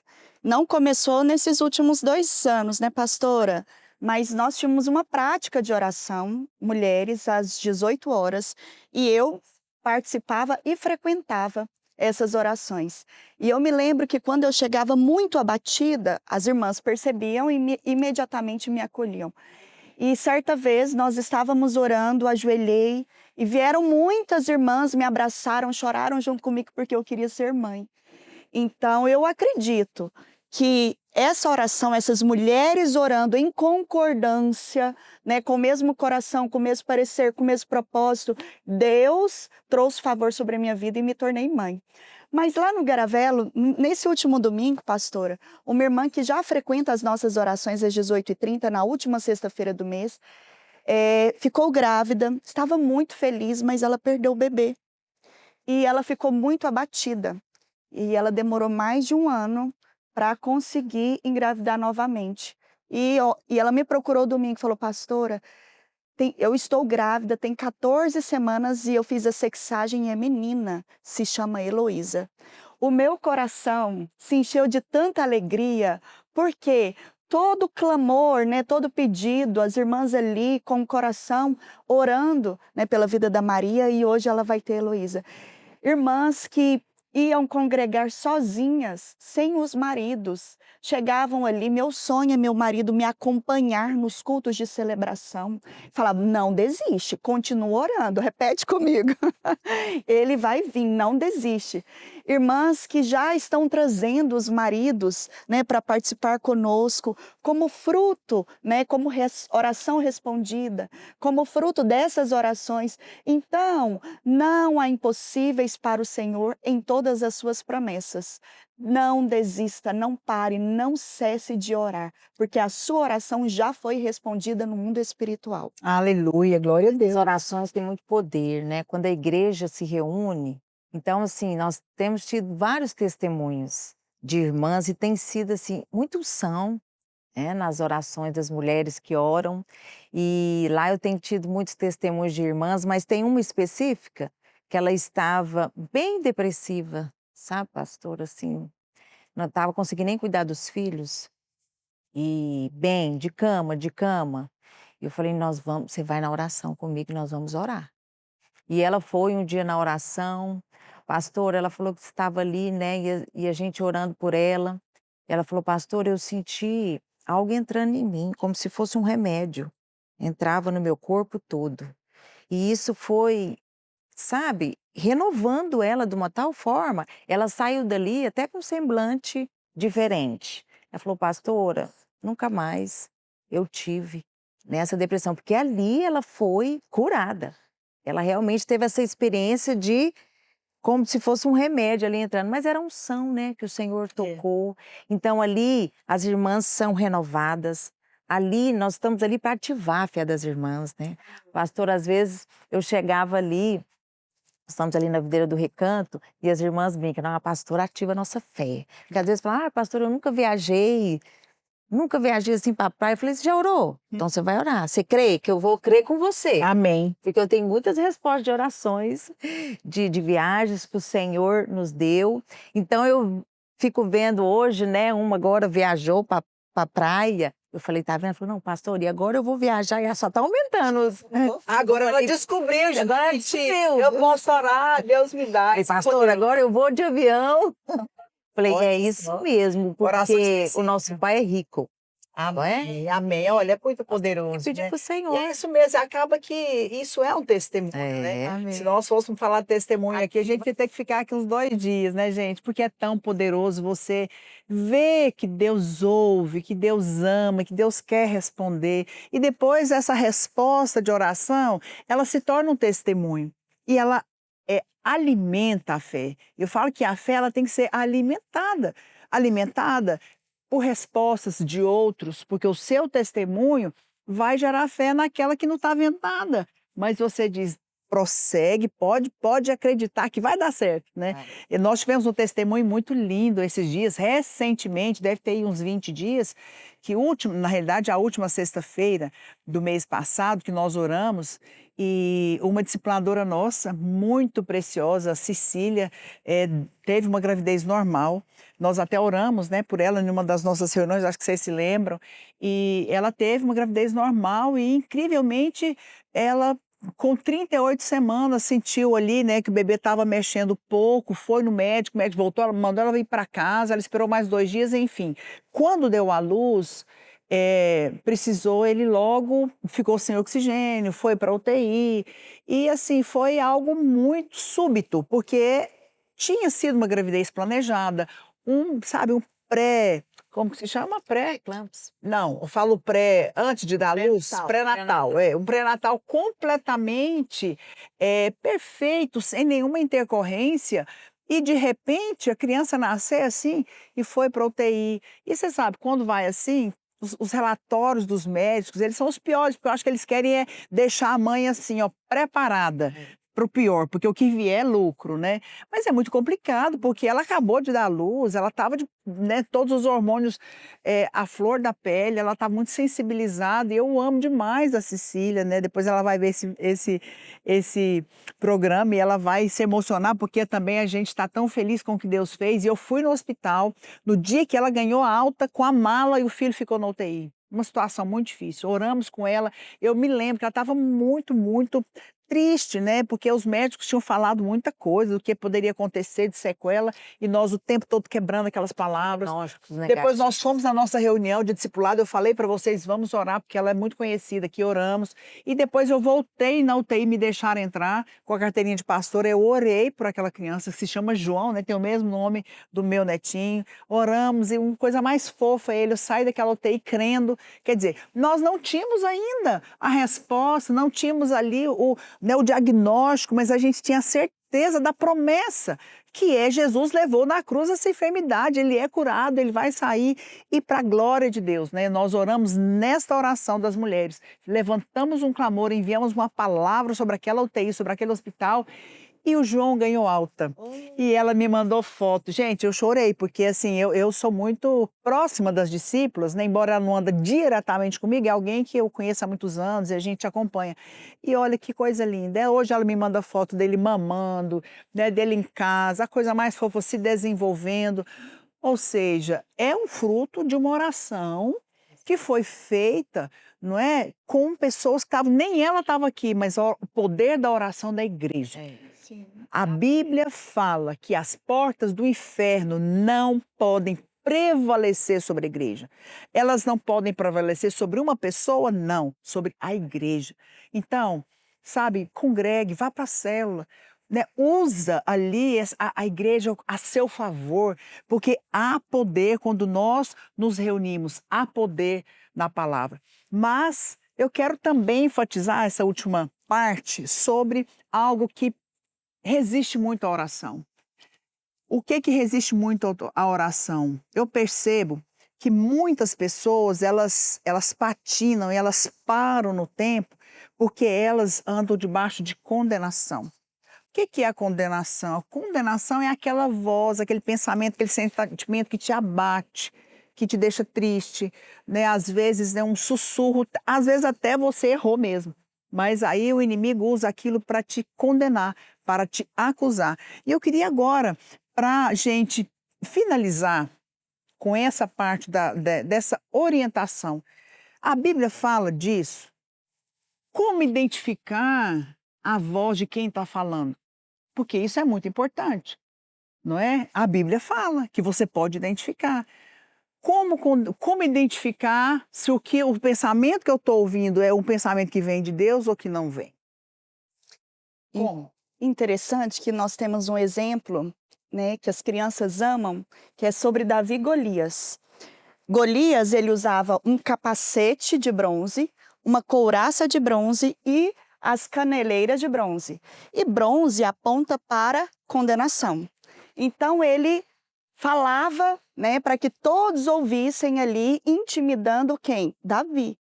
Não começou nesses últimos 2 anos, né, pastora? Mas nós tínhamos uma prática de oração, mulheres, às 18 horas, e eu participava e frequentava essas orações. E eu me lembro que quando eu chegava muito abatida, as irmãs percebiam e imediatamente me acolhiam. E certa vez nós estávamos orando, ajoelhei, e vieram muitas irmãs, me abraçaram, choraram junto comigo porque eu queria ser mãe. Então eu acredito que essa oração, essas mulheres orando em concordância, né, com o mesmo coração, com o mesmo parecer, com o mesmo propósito, Deus trouxe favor sobre a minha vida e me tornei mãe. Mas lá no Garavelo, nesse último domingo, pastora, uma irmã que já frequenta as nossas orações às 18h30, na última sexta-feira do mês, ficou grávida, estava muito feliz, mas ela perdeu o bebê. E ela ficou muito abatida. E ela demorou mais de 1 ano para conseguir engravidar novamente. E ela me procurou domingo e falou, pastora, eu estou grávida, tem 14 semanas e eu fiz a sexagem e é menina, se chama Heloísa. O meu coração se encheu de tanta alegria, porque todo clamor, né, todo pedido, as irmãs ali com o coração orando, né, pela vida da Maria, e hoje ela vai ter Heloísa. Irmãs que iam congregar sozinhas, sem os maridos. Chegavam ali, meu sonho é meu marido me acompanhar nos cultos de celebração. Falava, não desiste, continua orando, repete comigo. Ele vai vir, não desiste. Irmãs que já estão trazendo os maridos, né, para participar conosco, como fruto, né, como oração respondida, como fruto dessas orações. Então, não há impossíveis para o Senhor em todas as suas promessas. Não desista, não pare, não cesse de orar, porque a sua oração já foi respondida no mundo espiritual. Aleluia, glória a Deus. As orações têm muito poder, né? Quando a igreja se reúne, então, assim, nós temos tido vários testemunhos de irmãs e tem sido, assim, muita unção, né, nas orações das mulheres que oram. E lá eu tenho tido muitos testemunhos de irmãs, mas tem uma específica que ela estava bem depressiva, sabe, pastor, assim, não estava conseguindo nem cuidar dos filhos, e bem, de cama. E eu falei, você vai na oração comigo, nós vamos orar. E ela foi um dia na oração, pastor, ela falou que estava ali, né, e a gente orando por ela. Ela falou, pastor, eu senti algo entrando em mim, como se fosse um remédio, entrava no meu corpo todo. E isso foi, sabe, renovando ela de uma tal forma, ela saiu dali até com um semblante diferente. Ela falou, pastora, nunca mais eu tive nessa depressão, porque ali ela foi curada. Ela realmente teve essa experiência de como se fosse um remédio ali entrando, mas era unção, né, que o Senhor tocou. Então ali as irmãs são renovadas. Ali nós estamos ali para ativar a fé das irmãs, né? Pastor, às vezes eu chegava ali, estamos ali na videira do Recanto e as irmãs brincam, não, a pastora ativa a nossa fé. Porque às vezes falam, pastor, eu nunca viajei assim para a praia. Eu falei, você já orou? Então você vai orar. Você crê que eu vou crer com você? Amém. Porque eu tenho muitas respostas de orações, de viagens que o Senhor nos deu. Então eu fico vendo hoje, né? Uma agora viajou para a praia. Eu falei, tá vendo? Ela falou, não, pastor, e agora eu vou viajar e ela só tá aumentando. Agora ela descobriu, gente. Agora ela descobriu. Eu posso orar, Deus me dá. Falei, pastor, agora eu vou de avião. Falei, Olha é isso só. mesmo, Coração porque específico. o nosso pai é rico. Amém, amém. Olha, é muito poderoso, Pedir né? pro E Senhor. é isso mesmo, acaba que isso é um testemunho, né? Amém. Se nós fôssemos falar de testemunho aqui, a gente ia ter que ficar aqui uns 2 dias, né, gente? Porque é tão poderoso você ver que Deus ouve, que Deus ama, que Deus quer responder. E depois essa resposta de oração, ela se torna um testemunho. E ela alimenta a fé. Eu falo que a fé ela tem que ser alimentada. Alimentada por respostas de outros, porque o seu testemunho vai gerar fé naquela que não está vendo nada. Mas você diz, prossegue, pode acreditar que vai dar certo, né? E nós tivemos um testemunho muito lindo esses dias, recentemente, deve ter aí uns 20 dias, que na realidade, a última sexta-feira do mês passado, que nós oramos, e uma discipuladora nossa, muito preciosa, a Cecília, teve uma gravidez normal. Nós até oramos, né, por ela em uma das nossas reuniões, acho que vocês se lembram. E ela teve uma gravidez normal e, incrivelmente, ela, com 38 semanas, sentiu ali, né, que o bebê estava mexendo pouco, foi no médico, o médico voltou, ela mandou ela vir para casa, ela esperou mais 2 dias, enfim. Quando deu à luz, precisou, ele logo ficou sem oxigênio, foi para UTI. E, assim, foi algo muito súbito, porque tinha sido uma gravidez planejada, um pré, como que se chama? Clamps. Não, eu falo antes de dar luz, pré-natal. Um pré-natal completamente perfeito, sem nenhuma intercorrência. E, de repente, a criança nascer assim e foi para UTI. E você sabe, quando vai assim, os relatórios dos médicos, eles são os piores, porque eu acho que eles querem deixar a mãe assim, ó, preparada para o pior, porque o que vier é lucro, né? Mas é muito complicado, porque ela acabou de dar luz, ela estava né, todos os hormônios à flor da pele, ela está muito sensibilizada, e eu amo demais a Cecília, né? Depois ela vai ver esse programa e ela vai se emocionar, porque também a gente está tão feliz com o que Deus fez. E eu fui no hospital no dia que ela ganhou a alta com a mala e o filho ficou na UTI. Uma situação muito difícil. Oramos com ela. Eu me lembro que ela estava muito, muito triste, né? Porque os médicos tinham falado muita coisa do que poderia acontecer de sequela e nós o tempo todo quebrando aquelas palavras. Depois nós fomos na nossa reunião de discipulado, eu falei para vocês, vamos orar, porque ela é muito conhecida, que oramos. E depois eu voltei na UTI, me deixaram entrar com a carteirinha de pastora, eu orei por aquela criança que se chama João, né? Tem o mesmo nome do meu netinho. Oramos e uma coisa mais fofa, eu saí daquela UTI crendo. Quer dizer, nós não tínhamos ainda a resposta, não tínhamos ali o diagnóstico, mas a gente tinha certeza da promessa, que Jesus levou na cruz essa enfermidade, ele é curado, ele vai sair, e para a glória de Deus, né? Nós oramos nesta oração das mulheres, levantamos um clamor, enviamos uma palavra sobre aquela UTI, sobre aquele hospital, e o João ganhou alta. E ela me mandou foto. Gente, eu chorei, porque assim, eu sou muito próxima das discípulas, né? Embora ela não anda diretamente comigo, é alguém que eu conheço há muitos anos e a gente acompanha. E olha que coisa linda. Hoje ela me manda foto dele mamando, né? Dele em casa, a coisa mais fofa, se desenvolvendo. Ou seja, é um fruto de uma oração que foi feita, não é? Com pessoas que estavam, nem ela estava aqui, mas o poder da oração da igreja. A Bíblia fala que as portas do inferno não podem prevalecer sobre a igreja. Elas não podem prevalecer sobre uma pessoa, não, sobre a igreja. Então, sabe, congregue, vá para a célula, né? Usa ali a igreja a seu favor, porque há poder quando nós nos reunimos, há poder na palavra. Mas eu quero também enfatizar essa última parte sobre algo que resiste muito à oração. O que resiste muito à oração? Eu percebo que muitas pessoas, elas patinam, elas param no tempo porque elas andam debaixo de condenação. O que é a condenação? A condenação é aquela voz, aquele pensamento, aquele sentimento que te abate, que te deixa triste, né? Às vezes é um sussurro, às vezes até você errou mesmo. Mas aí o inimigo usa aquilo para te condenar, para te acusar. E eu queria agora, para a gente finalizar com essa parte dessa orientação, a Bíblia fala disso. Como identificar a voz de quem está falando? Porque isso é muito importante, não é? A Bíblia fala que você pode identificar. Como identificar se o pensamento que eu estou ouvindo é um pensamento que vem de Deus ou que não vem? Como? Interessante que nós temos um exemplo, né, que as crianças amam, que é sobre Davi e Golias. Golias, ele usava um capacete de bronze, uma couraça de bronze e as caneleiras de bronze. E bronze aponta para condenação. Então ele falava, né, para que todos ouvissem ali, intimidando quem? Davi.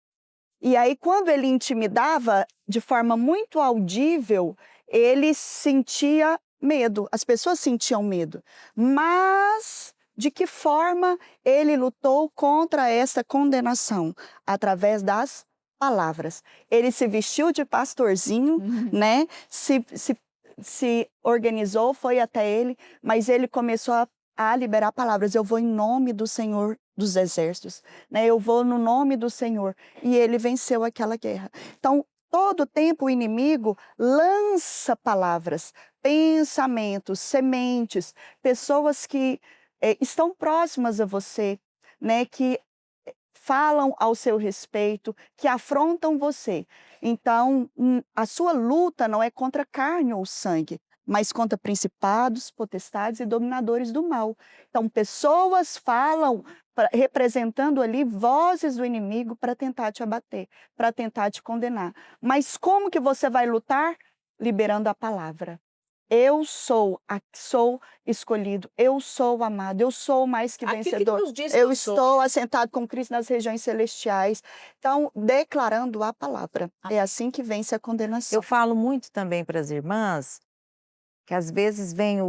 E aí, quando ele intimidava de forma muito audível, ele sentia medo, as pessoas sentiam medo. Mas de que forma ele lutou contra essa condenação? Através das palavras. Ele se vestiu de pastorzinho, né? Se organizou, foi até ele, mas ele começou a liberar palavras. Eu vou em nome do Senhor dos Exércitos, né? Eu vou no nome do Senhor. E ele venceu aquela guerra. Então, todo tempo o inimigo lança palavras, pensamentos, sementes, pessoas que estão próximas a você, né? Que falam ao seu respeito, que afrontam você. Então, a sua luta não é contra carne ou sangue, mas contra principados, potestades e dominadores do mal. Então, pessoas falam, representando ali vozes do inimigo para tentar te abater, para tentar te condenar. Mas como que você vai lutar? Liberando a palavra. Eu sou escolhido, eu sou amado, eu sou mais que vencedor. Eu estou assentado com Cristo nas regiões celestiais. Então, declarando a palavra. É assim que vence a condenação. Eu falo muito também para as irmãs que às vezes vem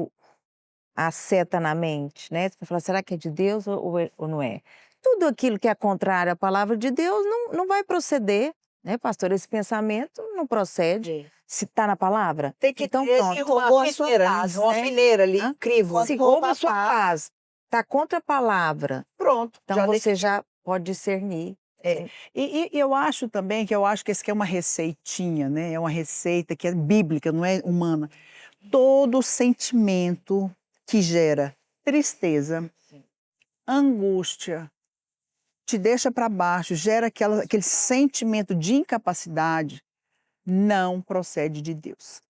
a seta na mente, né? Você fala, será que é de Deus ou não é? Tudo aquilo que é contrário à palavra de Deus não vai proceder, né, pastor? Esse pensamento não procede. Se está na palavra, tem que então ter pronto. roubou a sua paz, uma fileira ali, incrível. Se rouba a sua paz, está contra a palavra. Pronto. Então você já pode discernir. E eu acho também que esse aqui é uma receitinha, né? É uma receita que é bíblica, não é humana. Todo sentimento que gera tristeza, angústia, te deixa para baixo, gera aquele sentimento de incapacidade, não procede de Deus.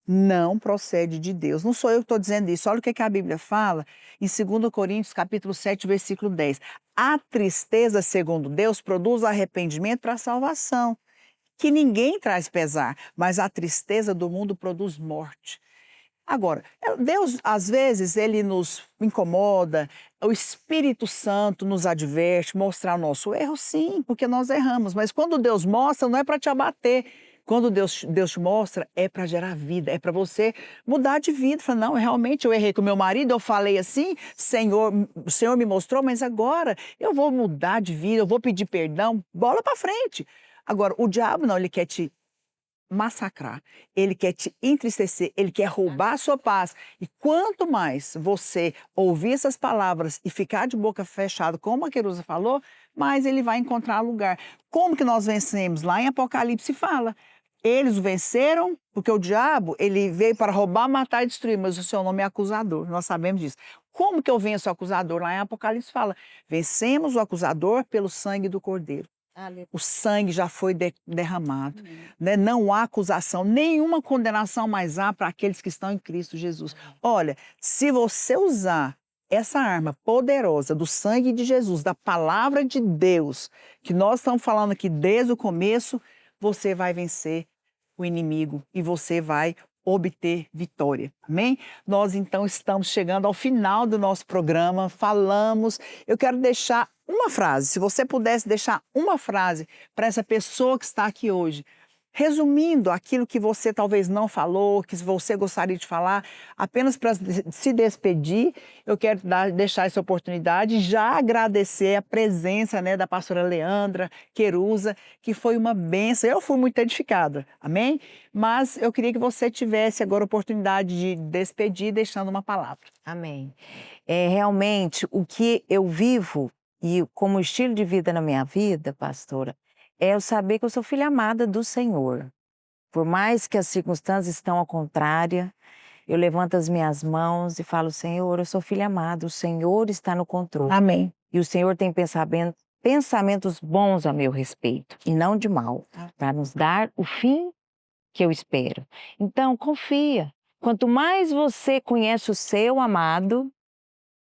Não procede de Deus. Não sou eu que estou dizendo isso. Olha o que a Bíblia fala em 2 Coríntios, capítulo 7, versículo 10. A tristeza, segundo Deus, produz arrependimento para a salvação, que ninguém traz pesar, mas a tristeza do mundo produz morte. Agora, Deus, às vezes, ele nos incomoda, o Espírito Santo nos adverte, mostrar o nosso erro, sim, porque nós erramos. Mas quando Deus mostra, não é para te abater. Quando Deus te mostra, é para gerar vida, é para você mudar de vida. Fala, não, realmente eu errei com meu marido, eu falei assim, o Senhor me mostrou, mas agora eu vou mudar de vida, eu vou pedir perdão, bola para frente. Agora, o diabo não, ele quer te massacrar, ele quer te entristecer, ele quer roubar a sua paz. E quanto mais você ouvir essas palavras e ficar de boca fechada, como a Querusa falou, mais ele vai encontrar lugar. Como que nós vencemos? Lá em Apocalipse fala, eles o venceram porque o diabo, ele veio para roubar, matar e destruir, mas o seu nome é acusador, nós sabemos disso. Como que eu venço o acusador? Lá em Apocalipse fala, vencemos o acusador pelo sangue do Cordeiro. O sangue já foi derramado, né? Não há acusação, nenhuma condenação mais há para aqueles que estão em Cristo Jesus. Olha, se você usar essa arma poderosa do sangue de Jesus, da palavra de Deus, que nós estamos falando aqui desde o começo, você vai vencer o inimigo e você vai obter vitória. Amém? Nós então estamos chegando ao final do nosso programa, falamos. Eu quero deixar uma frase, se você pudesse deixar uma frase para essa pessoa que está aqui hoje, resumindo aquilo que você talvez não falou, que você gostaria de falar, apenas para se despedir, eu quero deixar essa oportunidade e já agradecer a presença, né, da pastora Leandra Querusa, que foi uma bênção. Eu fui muito edificada, amém? Mas eu queria que você tivesse agora a oportunidade de despedir, deixando uma palavra. Amém. Realmente, o que eu vivo e como estilo de vida na minha vida, pastora, é eu saber que eu sou filha amada do Senhor. Por mais que as circunstâncias estão ao contrário, eu levanto as minhas mãos e falo, Senhor, eu sou filha amada, o Senhor está no controle. Amém. E o Senhor tem pensamentos bons a meu respeito, e não de mal, para nos dar o fim que eu espero. Então, confia. Quanto mais você conhece o seu amado,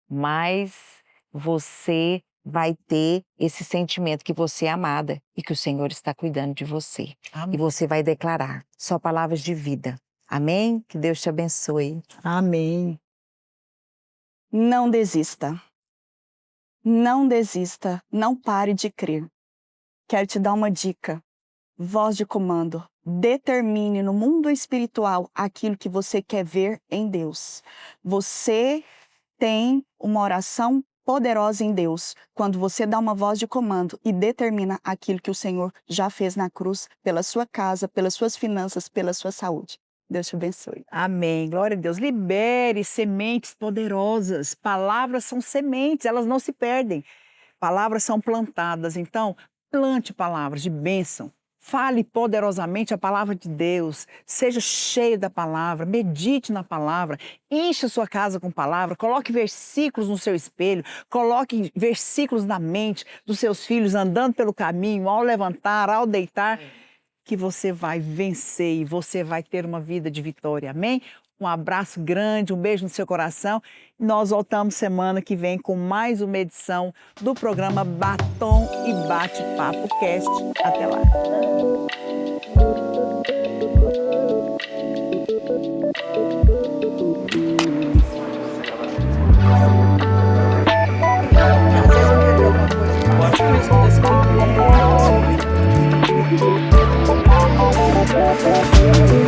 mais você vai ter esse sentimento que você é amada e que o Senhor está cuidando de você. Amém. E você vai declarar só palavras de vida. Amém? Que Deus te abençoe. Amém. Não desista. Não desista. Não pare de crer. Quero te dar uma dica. Voz de comando. Determine no mundo espiritual aquilo que você quer ver em Deus. Você tem uma oração poderosa em Deus quando você dá uma voz de comando e determina aquilo que o Senhor já fez na cruz pela sua casa, pelas suas finanças, pela sua saúde. Deus te abençoe. Amém. Glória a Deus. Libere sementes poderosas. Palavras são sementes, elas não se perdem. Palavras são plantadas. Então, plante palavras de bênção. Fale poderosamente a palavra de Deus, seja cheio da palavra, medite na palavra, encha sua casa com palavra, coloque versículos no seu espelho, coloque versículos na mente dos seus filhos andando pelo caminho, ao levantar, ao deitar, que você vai vencer e você vai ter uma vida de vitória, amém? Um abraço grande, um beijo no seu coração. Nós voltamos semana que vem com mais uma edição do programa Batom e Bate-Papo Cast. Até lá. Às vezes eu quero alguma coisa. Pode responder.